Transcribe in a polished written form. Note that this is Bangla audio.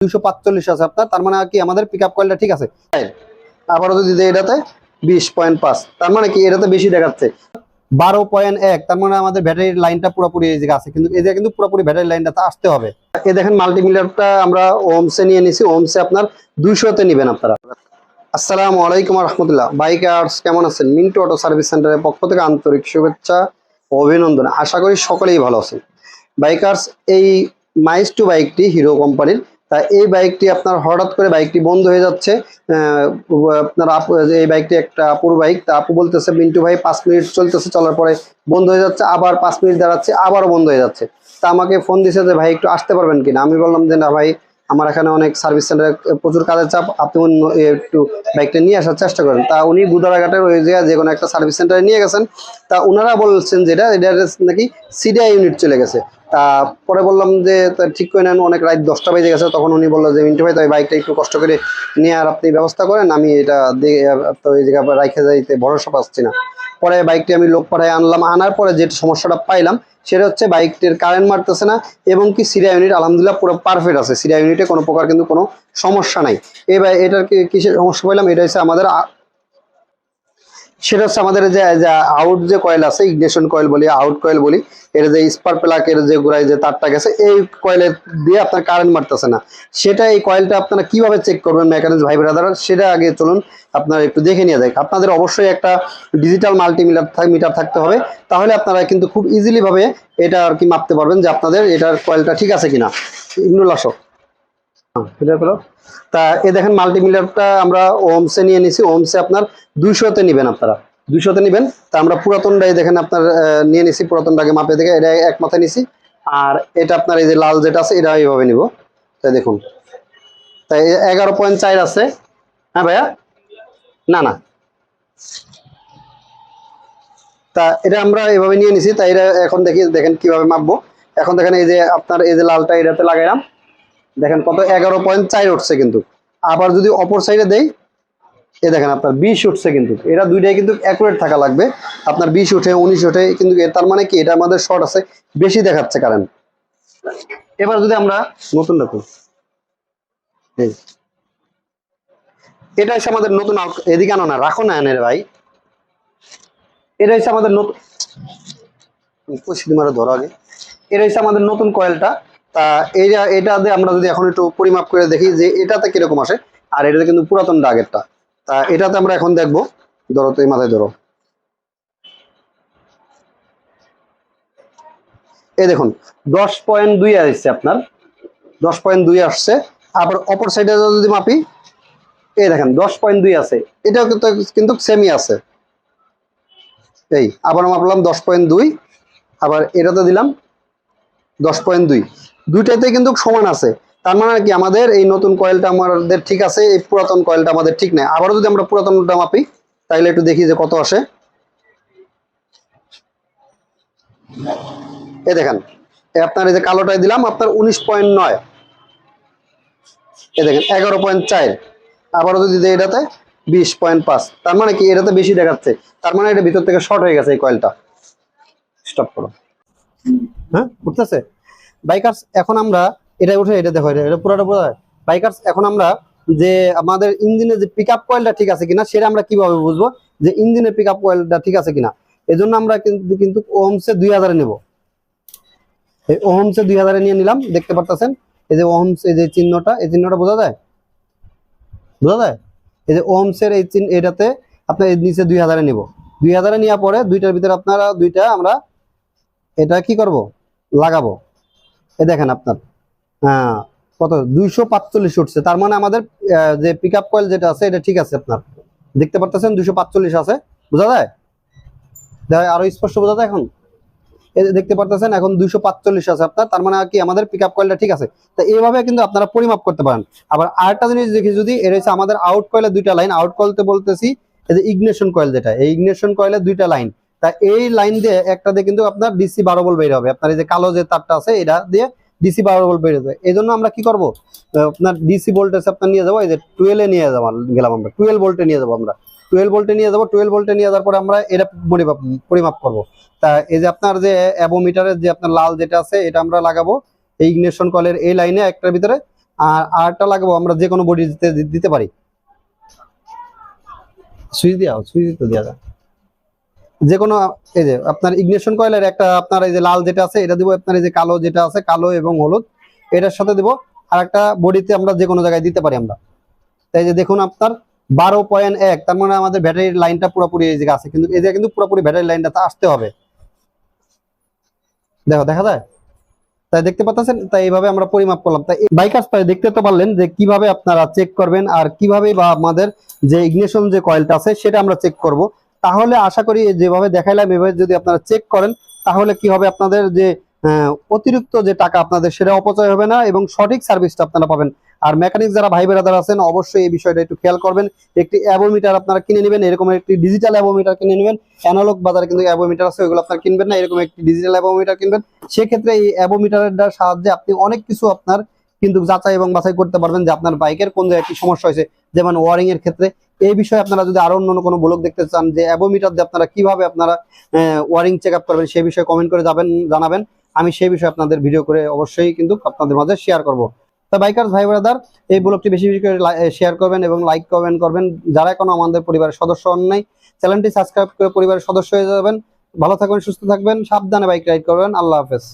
245 আছে আপনার, তার মানে কি আমাদের পিকআপ কয়েলটা ঠিক আছে। আবারও যদি দেই এটাতে 20.5, তার মানে কি এটাতে বেশি দেখাচ্ছে 12.1, তার মানে আমাদের ব্যাটারির লাইনটা পুরোপুরি এই জায়গায় আছে, কিন্তু এই জায়গায় কিন্তু পুরোপুরি ব্যাটারি লাইনটা আসতে হবে। এই দেখেন মাল্টিমিটারটা আমরা ওমসে নিয়ে নিছি, ওমসে আপনার 200-তে নেবেন আপনারা। আসসালামু আলাইকুম রহমতুল্লাহ। বাইকার্স কেমন আছেন? মিন্টু অটো সার্ভিস সেন্টারের পক্ষ থেকে আন্তরিক শুভেচ্ছা ও অভিনন্দন। আশা করি সকলেই ভালো আছেন। বাইকার্স, এই মাইজ টু বাইকটি হিরো কোম্পানির, তাই এই বাইকটি আপনার হঠাৎ করে বাইকটি বন্ধ হয়ে যাচ্ছে। আপনার এই বাইকটি একটা আপুর বাইক, তা আপু বলতেছে মিন্টু ভাই 5 মিনিট চলতেছে, চলার পরে বন্ধ হয়ে যাচ্ছে, আবার 5 মিনিট দাঁড়াচ্ছে, আবারও বন্ধ হয়ে যাচ্ছে। তা আমাকে ফোন দিছে যে ভাই একটু আসতে পারবেন কিনা। আমি বললাম যে না ভাই, আমার এখানে অনেক সার্ভিস সেন্টারে প্রচুর কাজের চাপ, আপনি একটু বাইকটা নিয়ে আসার চেষ্টা করেন। তা উনি গুদারাঘাটের ওই জায়গায় যে কোনো একটা সার্ভিস সেন্টারে নিয়ে গেছেন। তা ওনারা বলছেন যেটা এটা নাকি সিডিআই ইউনিট চলে গেছে। তা পরে বললাম যে ঠিক করে নেন, অনেক রাত 10টা বেজে গেছে। তখন উনি বললো যে মিন্টু ভাই, তো এই বাইকটা একটু কষ্ট করে নিয়ে আর আপনি ব্যবস্থা করেন, আমি এটা তো এই জায়গায় রাইখে যাইতে ভরসা পাচ্ছি না। পরে বাইকটি আমি লোক পাঠায় আনলাম, আনার পরে যে সমস্যাটা পাইলাম সেটা হচ্ছে বাইকটির কারেন্ট মারতেছে না, এবং কি সিরিয়া ইউনিট আলহামদুলিল্লাহ পুরো পারফেক্ট আছে। সিরিয়া ইউনিটে কোনো প্রকার কিন্তু কোনো সমস্যা নাই। এটার কিসের সমস্যা পাইলাম, এটা হচ্ছে আমাদের সেটা হচ্ছে আমাদের যে আউট যে কয়েল আছে, ইগনিশন কয়েল বলি, আউট কয়েল বলি, এর যে স্পার্ক প্লাগের যে গোড়ায় যে তারটা গেছে, এই কয়েলের দিয়ে আপনার কারেন্ট মারতেছে না। সেটা এই কয়েলটা আপনারা কিভাবে চেক করবেন মেকানিক্স ভাই ব্রাদার, সেটা আগে চলুন আপনারা একটু দেখে নিয়ে যায়। আপনাদের অবশ্যই একটা ডিজিটাল মিটার থাকতে হবে, তাহলে আপনারা কিন্তু খুব ইজিলি ভাবে এটা আর কি মাপতে পারবেন যে আপনাদের এটার কয়েলটা ঠিক আছে কিনা। ইগনুল আসো। তা এ দেখেন মাল্টিমিটারটা আমরা ওমসে নিয়ে নিছি, ওমসে আপনার 200-তে নেবেন আপনারা, 200-তে নেবেন। তা আমরা পুরাতনটাই দেখেন আপনার নিয়ে নিছি, পুরাতনটাকে মাপে দেখে এটা এক মাথায় নিছি। আর এটা আপনার এই যে লাল যেটা আছে এটা এইভাবে নিব। তাই দেখুন, তাই 11.4 আছে। হ্যাঁ ভাইয়া, না না, তা এটা আমরা এভাবে নিয়ে নিছি। তাই এটা এখন দেখেন কিভাবে মাপবো। এখন দেখেন এই যে আপনার এই যে লালটা এটাতে লাগাইলাম, দেখেন কত 11.4 উঠছে। কিন্তু আবার যদি অপর সাইডে দেই, এ দেখেন আপনার 20 উঠছে। কিন্তু এটা দুইটাই কিন্তু অ্যাকুরেট থাকা লাগবে। আপনার 20 উঠে 19 উঠে, কিন্তু তার মানে কি এটা আমাদের শর্ট আছে, বেশি দেখাচ্ছে কারেন্ট। এবার যদি আমরা নতুন রাখুন, এটা হচ্ছে আমাদের নতুন, এদিকে আনো না, রাখো না এনে ভাই। এটা হচ্ছে আমাদের নতুন, ধরো আগে, এটা হচ্ছে আমাদের নতুন কয়েলটা। তা এটা দিয়ে আমরা যদি এখন একটু পরিমাপ করে দেখি যে এটাতে কিরকম আসে, আর এটাতে কিন্তু পুরাতন আগেরটা। তা এটাতে আমরা এখন দেখবো, ধরো তো এই মাথায় ধরো, এই দেখুন 10.2 আসছে আপনার, 10.2 আসছে। আবার অপর সাইডে যদি মাপি, এই দেখেন 10.2 আছে, এটাও কিন্তু সেমই আছে। এই আবার মাপলাম 10.2, আবার এটাতে দিলাম 10.2, দুইটাতে কিন্তু সমান আছে। তার মানে কি আমাদের এই নতুন কয়েলটা আমাদের ঠিক আছে, এই পুরাতন কয়েলটা আমাদের ঠিক নাই। আবারও যদি আমরা পুরাতনটা মাপি, তাইলে একটু দেখি যে কত আসে। এই দেখেন আপনার এই যে কালোটাই দিলাম আপনার 19.9, এই দেখেন 11.4। আবারও যদি দিই এটাতে 20.5, তার মানে কি এটাতে বেশি দেখাচ্ছে, তার মানে এটা ভিতর থেকে শর্ট হয়ে গেছে এই কয়েলটা। স্টপ করো। হ্যাঁ, উঠতেছে বাইকার্স। এখন আমরা এটা উঠে এটা দেখো, এটা পুরোটা বোঝা যায় বাইকার্স। এখন আমরা যে আমাদের ইঞ্জিনের যে পিক আপ কয়েলটা ঠিক আছে কিনা, সেটা আমরা কিভাবে বুঝবো যে ইঞ্জিনের পিক আপ কয়েলটা ঠিক আছে কিনা। এই জন্য আমরা কিন্তু ওহমসে 2000-এ নেব। এই ওহমসে 2000-এ নিয়ে নিলাম, দেখতে পারতেছেন এই যে ওহমস, এই যে চিহ্নটা, এই চিহ্নটা বোঝা যায়, বোঝা যায়। এই যে ওহমসের এই চিহ্ন, এটাতে আপনার নিচে 2000-এ নিব। 2000-এ নেওয়ার পরে দুইটার ভিতরে আপনারা দুইটা আমরা এটা কি করব, লাগাবো। এই দেখেন আপনার কত 245 উঠছে, তার মানে আমাদের যে পিক আপ কয়েল যেটা আছে এটা ঠিক আছে। আপনার দেখতে পারতেছেন 245 আছে, বোঝা যায়, আরো স্পষ্ট বোঝা যায় এখন। এই যে দেখতে পারতেছেন এখন 245 আছে আপনার, তার মানে কি আমাদের পিক আপ কয়েলটা ঠিক আছে। তো এইভাবে কিন্তু আপনারা পরিমাপ করতে পারেন। আবার আরেকটা জিনিস দেখি, যদি এটা হচ্ছে আমাদের আউট কয়েলের দুইটা লাইন, আউট কয়েলতে বলতেছি এই যে ইগনিশন কয়েল যেটা, এই ইগনিশন কয়েলের দুইটা লাইন। তা এই লাইন দিয়ে একটা দিয়ে কিন্তু আপনার ডিসি 12 ভোল্ট বের হবে। আপনার এই যে কালো যে তারটা আছে, এটা দিয়ে ডিসি 12 ভোল্ট বের হবে। এই জন্য আমরা কি করব, আপনার ডিসি ভোল্টেজ আপনার নিয়ে যাবো, এই যে 12-এ নিয়ে গেলাম আমরা, 12 ভোল্টে নিয়ে যাবো আমরা, 12 ভোল্টে নিয়ে যাবো। 12 ভোল্টে নিয়ে যাওয়ার পরে আমরা এটা পরিমাপ করবো। তা এই যে আপনার যে অ্যাবোমিটারের যে আপনার লাল যেটা আছে, এটা আমরা লাগাবো এই ইগনিশন কয়েলের এই লাইনে একটার ভিতরে। আর আরটা লাগাবো আমরা যে কোনো বডি দিতে পারি। সুইচ তো দেওয়া যায় যে কোনো। এই যে আপনার ইগনিশন কয়েলের একটা আপনার এই যে লাল যেটা আছে এটা দিব, আপনার এই যে কালো যেটা আছে কালো এবং হলুদ এটার সাথে দিব, আর একটা বডিতে আমরা যে কোনো জায়গায় দিতে পারি আমরা। তাই যে দেখুন আপনার 12.1, তার মানে আমাদের ব্যাটারির লাইনটা পুরোপুরি এই জায়গায় আছে, কিন্তু এই জায়গায় কিন্তু পুরোপুরি ব্যাটারি লাইনটা আসতে হবে। দেখা যায়, তাই দেখতে পাচ্ছেন। তাই এইভাবে আমরা পরিমাপ করলাম। তাই বাইকার্স তাই দেখতে তো পারলেন যে কিভাবে আপনারা চেক করবেন আর কিভাবে বা আমাদের যে ইগনিশন যে কয়েলটা আছে সেটা আমরা চেক করব। তাহলে আশা করি যেভাবে দেখাইলাম এভাবে যদি আপনারা চেক করেন তাহলে কি হবে, আপনাদের যে অতিরিক্ত যে টাকা আপনাদের সেটা অপচয় হবে না এবং সঠিক সার্ভিসটা আপনারা পাবেন। আর মেকানিক যারা ভাই বেরাদার আছেন অবশ্যই এই বিষয়টা একটু খেয়াল করবেন। একটি অ্যাবোমিটার আপনারা কিনে নেবেন, এরকম একটি ডিজিটাল অ্যাবোমিটার কিনে নেবেন। অ্যানালগ বাজারে কিন্তু অ্যাবোমিটার আছে, ওইগুলো আপনারা কিনবেন না, এরকম একটি ডিজিটাল অ্যাবোমিটার কিনবেন। সেক্ষেত্রে এই অ্যাবোমিটারের সাহায্যে আপনি অনেক কিছু আপনার কিন্তু যাচাই এবং বাছাই করতে পারবেন যে আপনার বাইকের কোন জায়গায় কি সমস্যা হয়েছে। যেমন ওয়ারিং এর ক্ষেত্রে এই বিষয়ে আপনারা যদি আরো অন্য কোনো ব্লগ দেখতে চান যে অ্যাবোমিটার দিয়ে আপনারা কিভাবে আপনারা ওয়ারিং চেক আপ করবেন সেই বিষয়ে কমেন্ট করে জানাবেন। আমি সেই বিষয়ে আপনাদের ভিডিও করে অবশ্যই কিন্তু আপনাদের মাঝে শেয়ার করব। তা বাইকার্স ভাই ব্রাদার এই ব্লগটি বেশি বেশি করে শেয়ার করবেন এবং লাইক কমেন্ট করবেন। যারা এখনো আমাদের পরিবারের সদস্য হন নাই চ্যানেলটি সাবস্ক্রাইব করে পরিবারের সদস্য হয়ে যাবেন। ভালো থাকবেন, সুস্থ থাকবেন, সাবধানে বাইক রাইড করবেন। আল্লাহ হাফেজ।